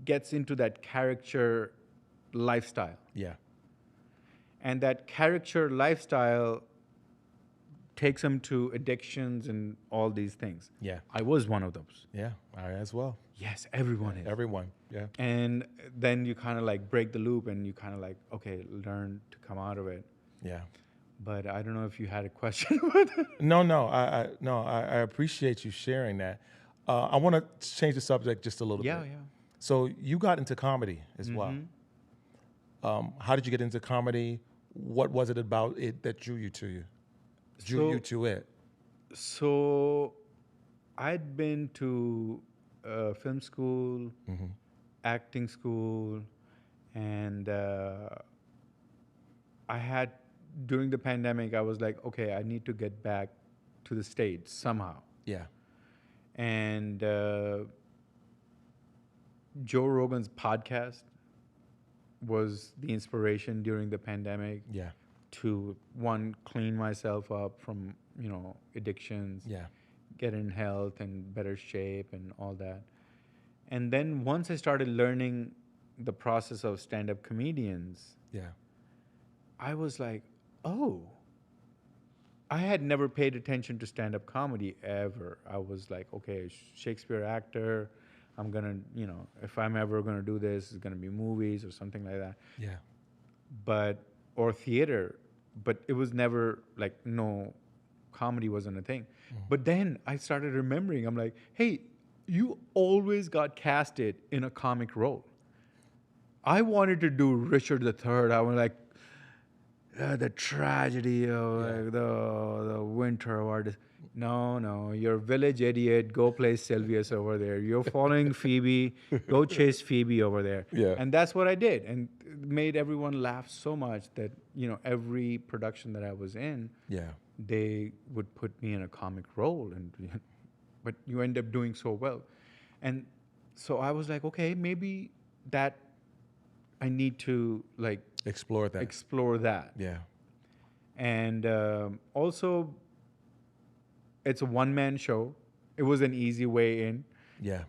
S2: gets into that caricature lifestyle,
S1: yeah,
S2: and that caricature lifestyle takes them to addictions and all these things.
S1: yeah,
S2: I was one of those.
S1: yeah. I as well.
S2: Yes, everyone is.
S1: Everyone. Yeah.
S2: And then you kind of like break the loop and you kind of like, okay, learn to come out of it.
S1: Yeah.
S2: But I don't know if you had a question about that.
S1: No, no, I appreciate you sharing that. I want to change the subject just a little
S2: Yeah,
S1: bit.
S2: yeah.
S1: So you got into comedy as well. How did you get into comedy? What was it about it that drew you to it?
S2: So I'd been to film school, acting school, and I had, during the pandemic, I was like, okay, I need to get back to the States somehow.
S1: Yeah,
S2: And Joe Rogan's podcast was the inspiration during the pandemic
S1: yeah,
S2: to, one, clean myself up from, addictions,
S1: yeah,
S2: get in health and better shape and all that. And then once I started learning the process of stand-up comedians,
S1: yeah,
S2: I was like, oh, I had never paid attention to stand-up comedy ever. I was like, okay, Shakespeare actor, I'm gonna, if I'm ever gonna do this, it's gonna be movies or something like that.
S1: yeah,
S2: Or theater, but it was never like, no, comedy wasn't a thing. But then I started remembering, I'm like, hey, you always got casted in a comic role. I wanted to do Richard III. I was like, the tragedy of like, the winter or this. No, you're village idiot. Go play Sylvius over there. You're following Phoebe. Go chase Phoebe over there.
S1: Yeah.
S2: And that's what I did, and it made everyone laugh so much that every production that I was in,
S1: yeah,
S2: they would put me in a comic role, and but you end up doing so well, and so I was like, okay, maybe that I need to like
S1: explore that.
S2: explore that.
S1: Yeah,
S2: And also, it's a one-man show. It was an easy way in.
S1: yeah.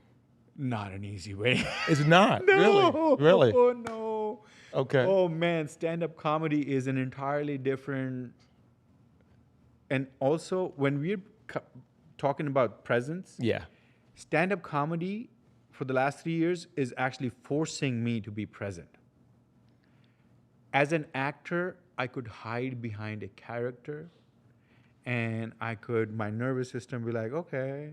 S2: Not an easy way.
S1: It's not
S2: No.
S1: really.
S2: Oh no.
S1: Okay.
S2: Oh man, stand-up comedy is an entirely different. And also, when we're talking about presence,
S1: Yeah,
S2: stand-up comedy for the last 3 years is actually forcing me to be present. As an actor, I could hide behind a character, and my nervous system be like, okay,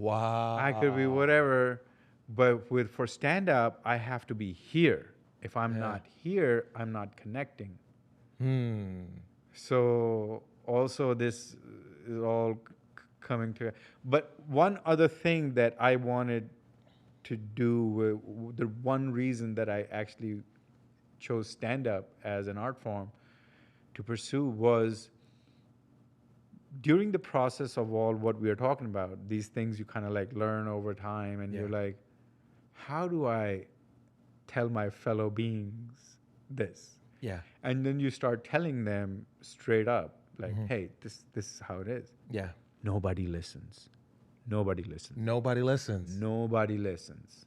S2: I could be
S1: Wow.
S2: whatever. But for stand up, I have to be here. If I'm
S1: Yeah.
S2: not here, I'm not connecting.
S1: Hmm.
S2: So also this is all coming to. But one other thing that I wanted to do, the one reason that I actually chose stand up as an art form to pursue was during the process of all what we are talking about, these things you kind of like learn over time, and
S1: Yeah.
S2: you're like, how do I tell my fellow beings this?
S1: Yeah.
S2: And then you start telling them straight up, like, hey, this is how it is.
S1: Yeah.
S2: Nobody listens. Nobody listens.
S1: Nobody listens.
S2: Nobody listens.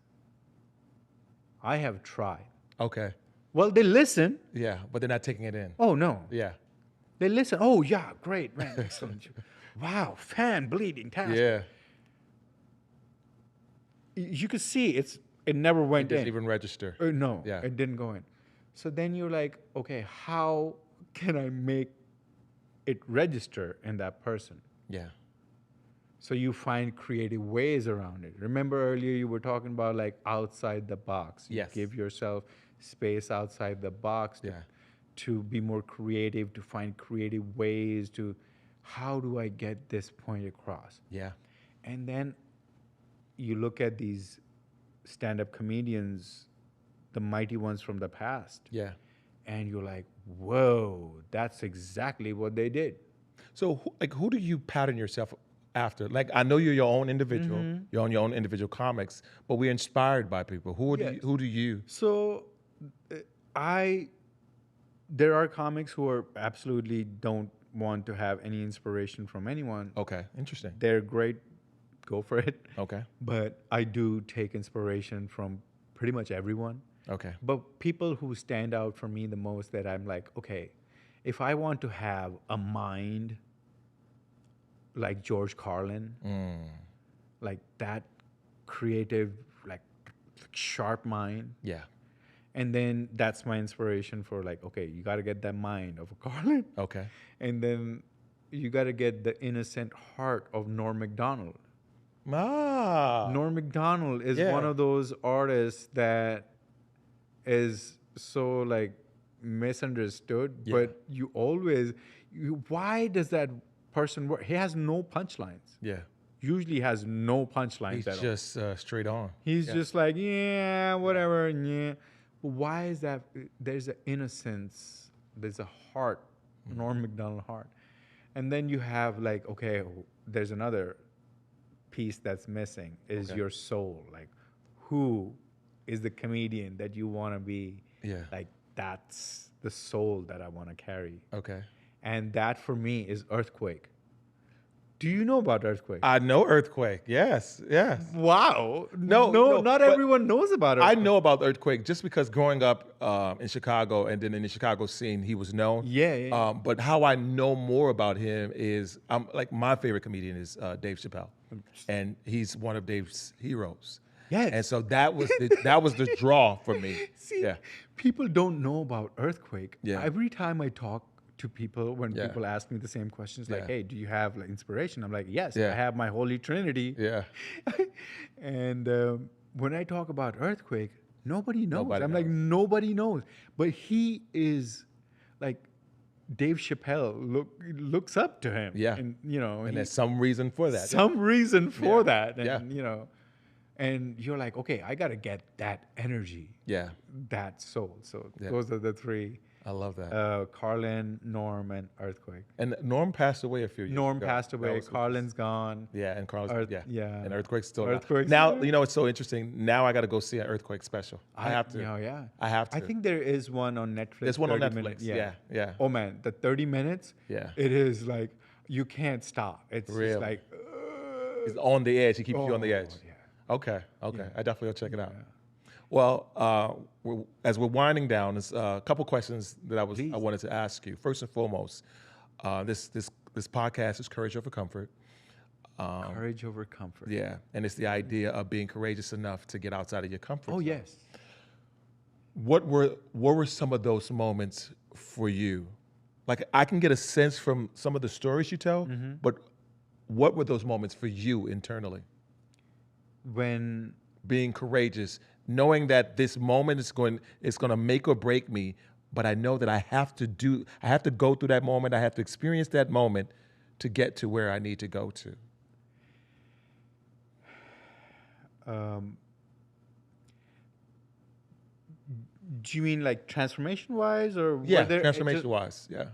S2: I have tried.
S1: Okay.
S2: Well, they listen.
S1: Yeah, but they're not taking it in.
S2: Oh, no.
S1: Yeah.
S2: They listen. Oh, yeah, great, man, excellent. Wow, fan bleeding task.
S1: Yeah.
S2: You could see it never
S1: It
S2: went
S1: didn't
S2: in.
S1: even register.
S2: No,
S1: Yeah.
S2: it didn't go in. So then you're like, okay, how can I make it register in that person?
S1: Yeah.
S2: So you find creative ways around it. Remember earlier you were talking about like outside the box. You
S1: Yes.
S2: give yourself space outside the box
S1: Yeah.
S2: to be more creative, to find creative ways to how do I get this point across?
S1: Yeah.
S2: And then you look at these stand-up comedians, the mighty ones from the past,
S1: Yeah.
S2: and you're like, whoa, that's exactly what they did.
S1: So, who do you pattern yourself after? Like, I know you're your own individual.
S2: Mm-hmm.
S1: You're on your own individual comics, but we're inspired by people. Who
S2: Yes.
S1: do you?
S2: So there are comics who are absolutely don't want to have any inspiration from anyone.
S1: Okay. Interesting.
S2: They're great, go for it.
S1: Okay.
S2: But I do take inspiration from pretty much everyone.
S1: Okay.
S2: But people who stand out for me the most, that I'm like, okay, if I want to have a mind like George Carlin, like that creative, like sharp mind,
S1: Yeah.
S2: and then that's my inspiration for like, okay, you got to get that mind of a Carlin,
S1: Okay.
S2: and then you got to get the innocent heart of Norm Macdonald.
S1: Ah.
S2: Norm Macdonald is
S1: Yeah.
S2: one of those artists that is so like misunderstood,
S1: Yeah.
S2: but why does that person work? He has no punchlines.
S1: Yeah.
S2: Usually has no punchlines
S1: He's
S2: at all.
S1: just straight on.
S2: He's
S1: Yeah.
S2: just like, yeah, whatever, yeah. But why is that? There's an innocence, there's a heart, Norm Macdonald heart. And then you have like, okay, there's another piece that's missing is
S1: Okay.
S2: your soul. Like, who is the comedian that you want to be?
S1: Yeah.
S2: Like, that's the soul that I want to carry.
S1: Okay.
S2: And that for me is Earthquake. Do you know about Earthquake?
S1: I know Earthquake. Yes. Yes.
S2: Wow.
S1: No,
S2: not
S1: but
S2: everyone knows about
S1: I
S2: Earthquake.
S1: know about Earthquake just because growing up in Chicago and then in the Chicago scene, he was known.
S2: Yeah.
S1: But how I know more about him is, like my favorite comedian is Dave Chappelle, and he's one of Dave's heroes.
S2: Yes.
S1: And so that was the draw for me.
S2: See,
S1: Yeah.
S2: people don't know about Earthquake.
S1: Yeah.
S2: Every time I talk to people, when
S1: Yeah.
S2: people ask me the same questions, like,
S1: Yeah.
S2: hey, do you have like inspiration? I'm like, yes,
S1: Yeah.
S2: I have my Holy Trinity.
S1: Yeah.
S2: And when I talk about Earthquake, nobody knows.
S1: Nobody
S2: I'm like, nobody knows. But he is like, Dave Chappelle looks up to him.
S1: Yeah.
S2: And,
S1: And there's some reason for that.
S2: some reason for
S1: Yeah.
S2: that. And, and you're like, okay, I got to get that energy,
S1: Yeah.
S2: that soul. So
S1: Yeah.
S2: those are the three.
S1: I love that.
S2: Carlin, Norm, and Earthquake.
S1: And Norm passed away a few years
S2: Norm
S1: ago.
S2: passed
S1: That
S2: away.
S1: was-
S2: Carlin's gone.
S1: Yeah, and Carlos.
S2: Earth-
S1: yeah.
S2: yeah.
S1: And Earthquake's still
S2: Earthquake's
S1: now.
S2: still-
S1: You know, it's so interesting. Now I got to go see an Earthquake special. I have to.
S2: Yeah.
S1: I have to.
S2: I think there is one on Netflix.
S1: There's one on
S2: 30
S1: Netflix.
S2: minutes.
S1: Yeah.
S2: Oh man, the 30 minutes.
S1: Yeah.
S2: It is like you can't stop. It's
S1: Really?
S2: just like.
S1: It's on the edge. He keeps you on the
S2: Oh,
S1: edge.
S2: yeah.
S1: Okay.
S2: Yeah.
S1: I definitely will check it out. Well, as we're winding down, there's a couple questions that I wanted to ask you. First and foremost, this podcast is Courage Over Comfort.
S2: Courage over comfort.
S1: Yeah, and it's the idea of being courageous enough to get outside of your comfort
S2: Oh
S1: zone.
S2: yes.
S1: What were some of those moments for you? Like, I can get a sense from some of the stories you tell, but what were those moments for you internally?
S2: When
S1: Being courageous, knowing that this moment is going, it's going to make or break me, but I know that I have to go through that moment. I have to experience that moment to get to where I need to go to.
S2: Do you mean like transformation wise, or
S1: Yeah,
S2: were there
S1: transformation wise. Yeah.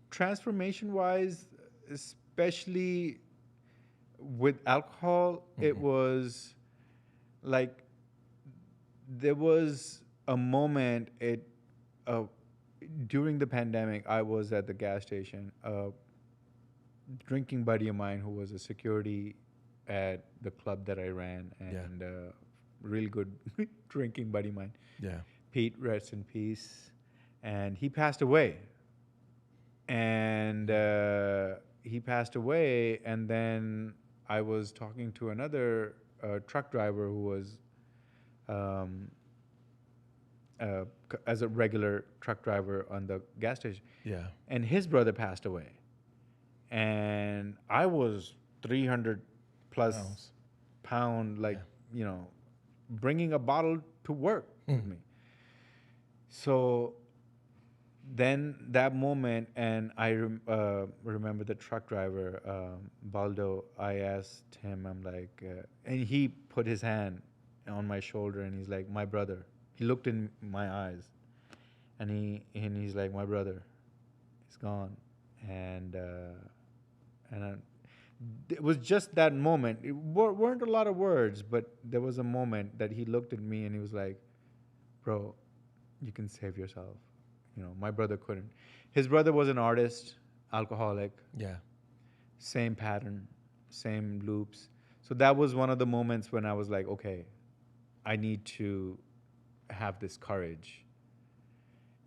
S2: transformation wise, especially with alcohol? It was like there was a moment uh, during the pandemic. I was at the gas station. A drinking buddy of mine who was a security at the club that I ran,
S1: Yeah.
S2: and really good drinking buddy of mine,
S1: Yeah.
S2: Pete, rest in peace, and he passed away. And he passed away, and then I was talking to another truck driver who was um, as a regular truck driver on the gas station,
S1: Yeah.
S2: and his brother passed away, and I was 300 plus
S1: Pounds.
S2: pound, like, you know, bringing a bottle to work with me. So then that moment, and I remember the truck driver, Baldo. I asked him, I'm like, and he put his hand on my shoulder, and he's like, my brother. He looked in my eyes, and he's like, my brother, he's gone, and it was just that moment. It weren't a lot of words, but there was a moment that he looked at me and he was like, bro, you can save yourself. You know, my brother couldn't. His brother was an artist, alcoholic,
S1: Yeah.
S2: same pattern, same loops. So that was one of the moments when I was like, okay, I need to have this courage.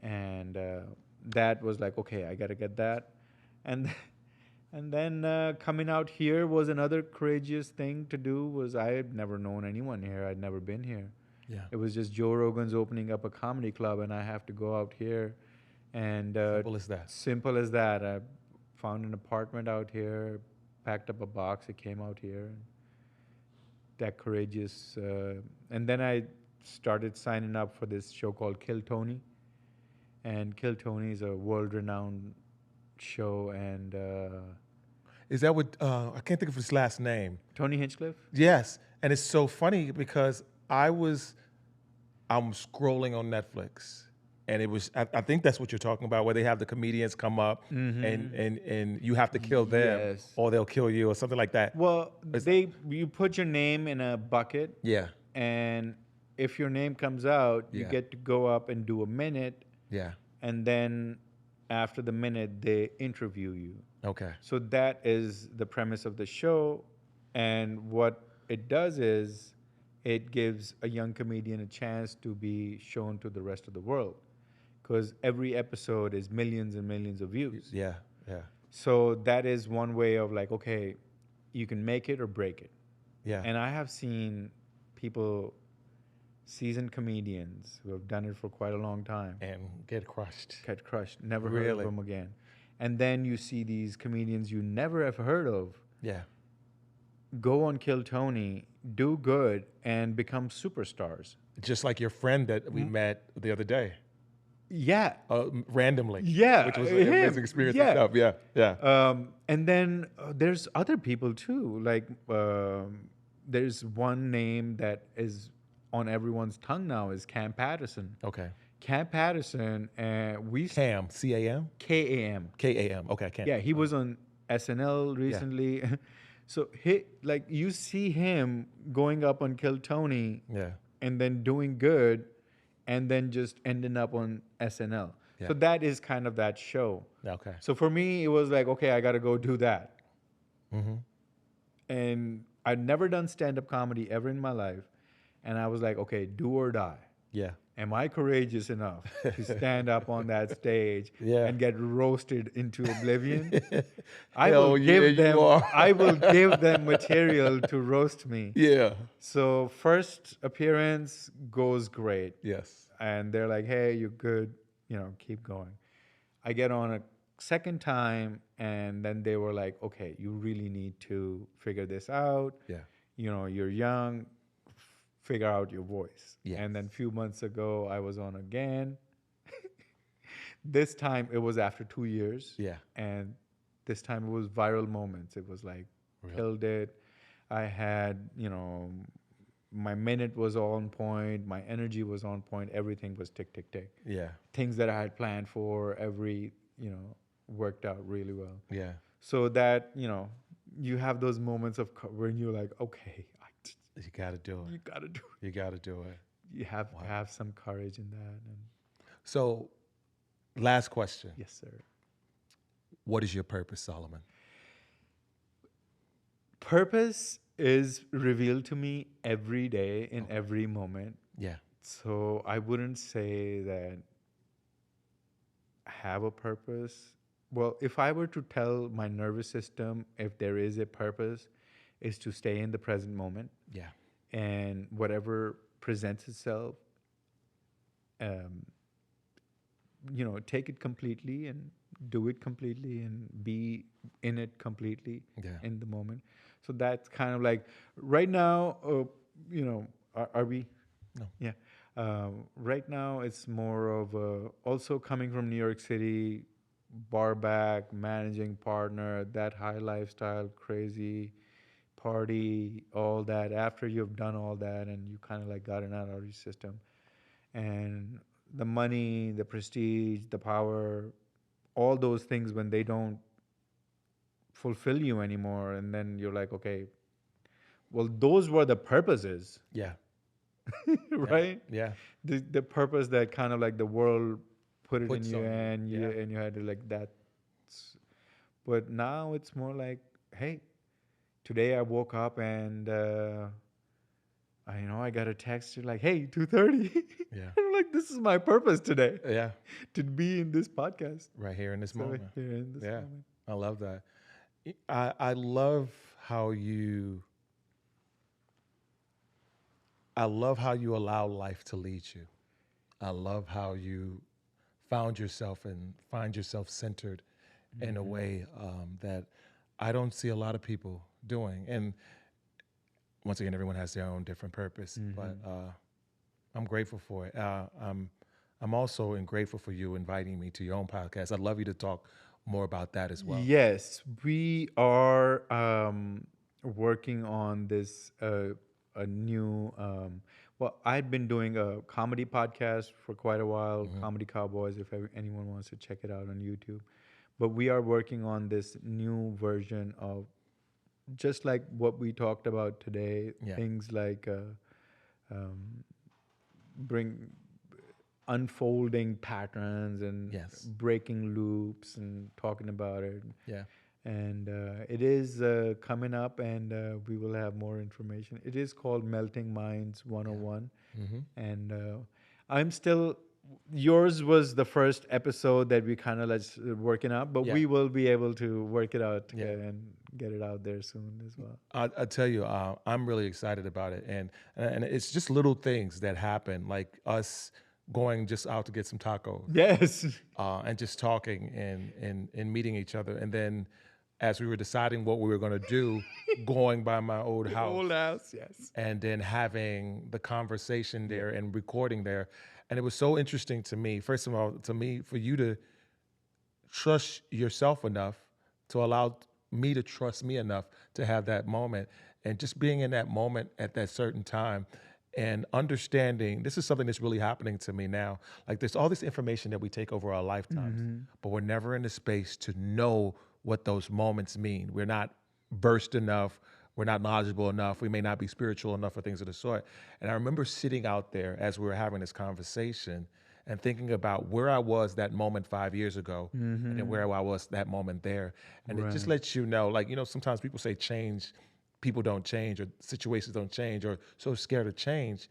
S2: And that was like, okay, I got to get that. And and then coming out here was another courageous thing to do. Was I had never known anyone here. I'd never been here.
S1: Yeah.
S2: It was just Joe Rogan's opening up a comedy club, and I have to go out here. And
S1: Simple as that.
S2: Simple as that. I found an apartment out here, packed up a box, I came out here. That courageous. And then I started signing up for this show called Kill Tony. And Kill Tony is a world-renowned show, and
S1: Is that what, I can't think of his last name.
S2: Tony Hinchcliffe.
S1: Yes. And it's so funny because I'm scrolling on Netflix, and it was, I think that's what you're talking about, where they have the comedians come up and you have to kill them,
S2: Yes.
S1: or they'll kill you or something like that.
S2: Well, you put your name in a bucket,
S1: Yeah.
S2: and if your name comes out, you
S1: Yeah.
S2: get to go up and do a minute,
S1: Yeah.
S2: and then after the minute, they interview you.
S1: Okay.
S2: So that is the premise of the show, and what it does is it gives a young comedian a chance to be shown to the rest of the world, because every episode is millions and millions of views.
S1: Yeah. Yeah.
S2: So that is one way of like, okay, you can make it or break it.
S1: Yeah.
S2: And I have seen people, seasoned comedians who have done it for quite a long time,
S1: And get crushed.
S2: get crushed, never heard
S1: Really?
S2: of them again. And then you see these comedians you never have heard of
S1: Yeah.
S2: go on Kill Tony, do good, and become superstars.
S1: Just like your friend that we met the other day,
S2: Yeah.
S1: randomly.
S2: Yeah,
S1: Which was an
S2: him.
S1: amazing experience
S2: Yeah.
S1: and stuff. Yeah. Yeah.
S2: And then there's other people too. Like there's one name that is on everyone's tongue now is Cam Patterson.
S1: Okay.
S2: Cam Patterson,
S1: Cam, C-A-M?
S2: K-A-M.
S1: K-A-M. Okay, Cam.
S2: Yeah, he was on SNL recently. So you see him going up on Kill Tony,
S1: Yeah.
S2: and then doing good, and then just ending up on SNL.
S1: Yeah.
S2: So that is kind of that show.
S1: Okay.
S2: So for me, it was like, okay, I got to go do that.
S1: Mm-hmm.
S2: And I'd never done stand-up comedy ever in my life. And I was like, okay, do or die.
S1: Yeah.
S2: Am I courageous enough to stand up on that stage
S1: Yeah.
S2: and get roasted into oblivion? I
S1: Hell
S2: will
S1: yeah,
S2: give them.
S1: you are.
S2: I will give them material to roast me.
S1: Yeah.
S2: So first appearance goes great,
S1: Yes.
S2: and they're like, "Hey, you're good." keep going. I get on a second time, and then they were like, okay, you really need to figure this out.
S1: Yeah.
S2: You're young, figure out your voice.
S1: Yes.
S2: And then a few months ago, I was on again. This time it was after 2 years.
S1: Yeah.
S2: And this time it was viral moments. It was like,
S1: Really?
S2: killed it. I had, my minute was on point, my energy was on point, everything was tick, tick, tick.
S1: Yeah.
S2: Things that I had planned for, worked out really well.
S1: Yeah.
S2: So that, you have those moments of when you're like, okay,
S1: You got to do
S2: you
S1: it.
S2: gotta do it.
S1: You got to do it.
S2: You have some courage in that. And
S1: So, last question.
S2: yes, sir.
S1: What is your purpose, Solomon?
S2: Purpose is revealed to me every day in every moment.
S1: Yeah.
S2: So I wouldn't say that I have a purpose. Well, if I were to tell my nervous system if there is a purpose, is to stay in the present moment,
S1: Yeah.
S2: and whatever presents itself, um, take it completely and do it completely and be in it completely
S1: Yeah.
S2: in the moment. So that's kind of like right now, are we?
S1: No.
S2: Yeah. Right now, it's more of also coming from New York City, bar back, managing partner, that high lifestyle, crazy party, all that. After you've done all that and you kind of like gotten out of your system, and the money, the prestige, the power, all those things, when they don't fulfill you anymore, and then you're like, okay, well, those were the purposes.
S1: Yeah.
S2: Right?
S1: Yeah.
S2: The purpose that kind of like the world put it
S1: Puts
S2: in you,
S1: on you.
S2: and you
S1: Yeah.
S2: and you had to like that. But now it's more like, hey, today I woke up and I got a text like, hey, 2:30.
S1: Yeah.
S2: I'm like, this is my purpose today,
S1: Yeah.
S2: to be in this podcast.
S1: Right here in this
S2: So
S1: moment.
S2: here in this
S1: Yeah.
S2: moment.
S1: I love that. I love how you allow life to lead you. I love how you found yourself and find yourself centered in a way that I don't see a lot of people doing. And once again, everyone has their own different purpose, but I'm grateful for it. I'm also grateful for you inviting me to your own podcast. I'd love you to talk more about that as well.
S2: Yes, we are working on this a new. Well, I'd been doing a comedy podcast for quite a while, Comedy Cowboys. If anyone wants to check it out on YouTube, but we are working on this new version of just like what we talked about today.
S1: Yeah.
S2: Things like bring unfolding patterns and
S1: Yes.
S2: breaking loops and talking about it.
S1: Yeah.
S2: And it is coming up, and we will have more information. It is called Melting Minds 101. And I'm still, yours was the first episode that we kind of like working out, but
S1: Yeah.
S2: we will be able to work it out
S1: Yeah.
S2: and get it out there soon as well.
S1: I tell you, I'm really excited about it, and it's just little things that happen, like us going just out to get some tacos,
S2: Yes.
S1: and just talking and meeting each other, and then as we were deciding what we were going to do, going by my old house,
S2: Old house, yes.
S1: and then having the conversation there and recording there, and it was so interesting to me. First of all, to me, for you to trust yourself enough to allow me to trust me enough to have that moment, and just being in that moment at that certain time and understanding this is something that's really happening to me now. Like, there's all this information that we take over our lifetimes, but we're never in the space to know what those moments mean. We're not versed enough. We're not knowledgeable enough. We may not be spiritual enough for things of the sort. And I remember sitting out there as we were having this conversation and thinking about where I was that moment 5 years ago, and then where I was that moment there. And it just lets you know, like, sometimes people say people don't change, or situations don't change, or so scared of change.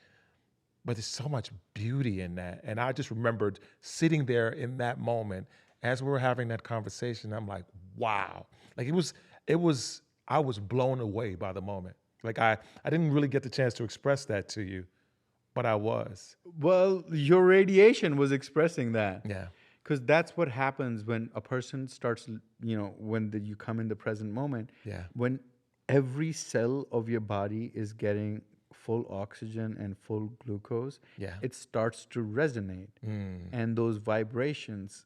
S1: But there's so much beauty in that. And I just remembered sitting there in that moment as we were having that conversation. I'm like, wow. Like, I was blown away by the moment. Like, I didn't really get the chance to express that to you, but I was.
S2: Well, your radiation was expressing that.
S1: Yeah.
S2: Because that's what happens when a person starts, when you come in the present moment,
S1: Yeah.
S2: when every cell of your body is getting full oxygen and full glucose,
S1: Yeah.
S2: it starts to resonate. And those vibrations,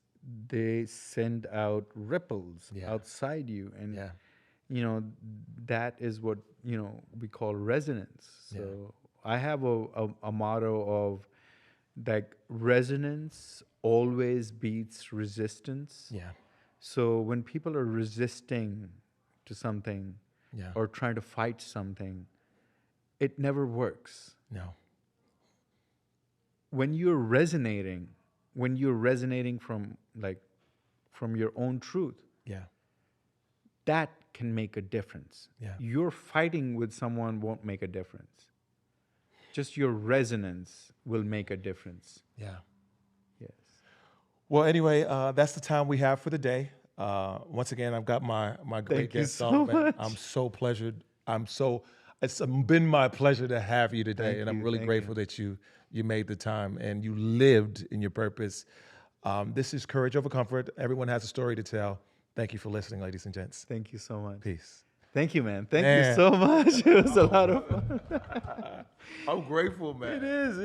S2: they send out ripples
S1: Yeah.
S2: outside you. And,
S1: Yeah.
S2: that is what, we call resonance.
S1: Yeah.
S2: So I have a motto of like resonance always beats resistance.
S1: Yeah.
S2: So when people are resisting to something
S1: Yeah.
S2: or trying to fight something, it never works.
S1: No.
S2: When you're resonating from your own truth,
S1: Yeah.
S2: that can make a difference.
S1: Yeah.
S2: Your fighting with someone won't make a difference. Just your resonance will make a difference.
S1: Yeah.
S2: Yes.
S1: Well, anyway, that's the time we have for the day. Once again, I've got my great
S2: Thank you
S1: guest
S2: so
S1: on, man.
S2: much.
S1: I'm so pleasured. It's been my pleasure to have you today,
S2: Thank
S1: and I'm
S2: you,
S1: really
S2: thank
S1: grateful that you made the time and you lived in your purpose. This is Courage Over Comfort. Everyone has a story to tell. Thank you for listening, ladies and gents.
S2: Thank you so much.
S1: Peace.
S2: Thank you, man. Thank you
S1: Man.
S2: so much. It was a lot of fun.
S1: I'm grateful, man.
S2: It is.